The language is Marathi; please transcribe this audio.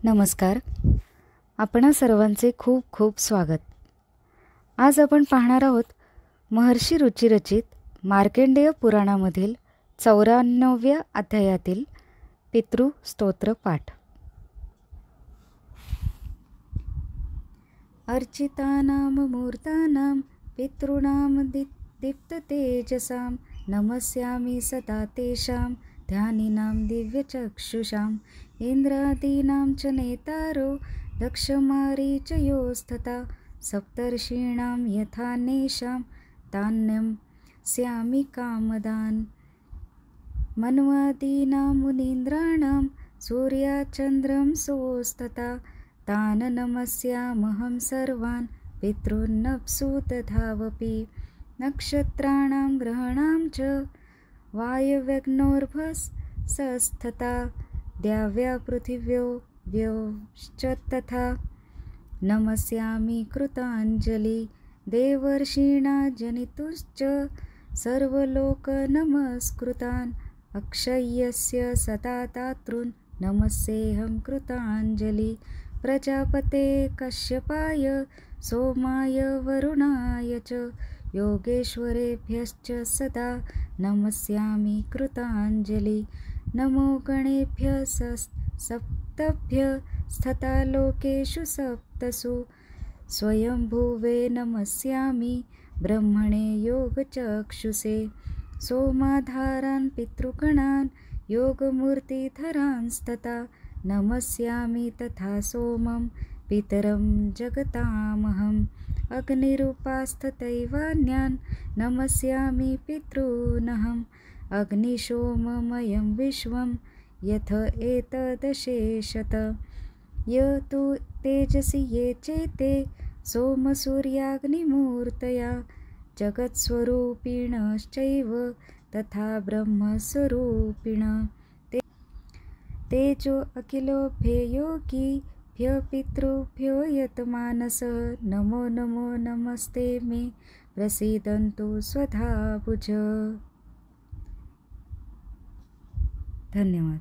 नमस्कार. आपणा सर्वांचे खूप खूप स्वागत. आज आपण पाहणार आहोत महर्षी रुचिरचित मार्कंडेय पुराणामधील 94व्या अध्यायातील पितृस्तोत्र पाठ. अर्चितानां मूर्तानां पितॄणां दीप्ततेजसां नमस्यामि सदा तेषां ध्यानिनां दिव्यचक्षुषाम् इंद्रादीनां च नेतारो दक्षमारीचयोस्तथा सप्तर्षीणां यथान्येषां तान्यं स्यामि कामदान् मन्वादीनां मुनीन्द्राणां सूर्याचन्द्रं सोस्तथा तान् नमस्यामहं सर्वान् पितॄन्नप्सु तथावपि नक्षत्राणां ग्रहाणां च वायव्यग्नोर्भसस्तथा द्याव्या पृथिव्यो व्योश्च तथा नमस्यामि कृताञ्जलि देवर्षिणा जनितुश्च सर्वलोकनमस्कृतान् अक्षय्यस्य सदा दातॄन् नमस्येऽहं कृताञ्जलि प्रजापते कश्यपाय सोमाय वरुणाय च योगेश्वरेभ्यश्च सदा नमस्यामि कृताञ्जलि नमो गणेभ्यः सप्तभ्यस्तथा लोकेषु सप्तसु स्वयंभुवे नमस्यामि ब्रह्मणे योगचक्षुषे सोमाधारान् पितृगणान् योगमूर्तिधरांस्तथा नमस्यामि तथा सोमं पितरं जगतामहम् अग्निरूपास्तथैवान्यान् नमस्यामि पितॄनहम् अग्निशोममयं विश्वं यथ एतदशेषत य तु तेजसि ये चेते सोमसूर्याग्निमूर्तया जगत्स्वरूपिणश्चैव तथा ब्रह्मस्वरूपिण तेजो अखिलोभ्ययोगिभ्य पितृभ्यो यतमानसः नमो नमो नमस्ते मे प्रसीदन्तु स्वधा भुज. धन्यवाद.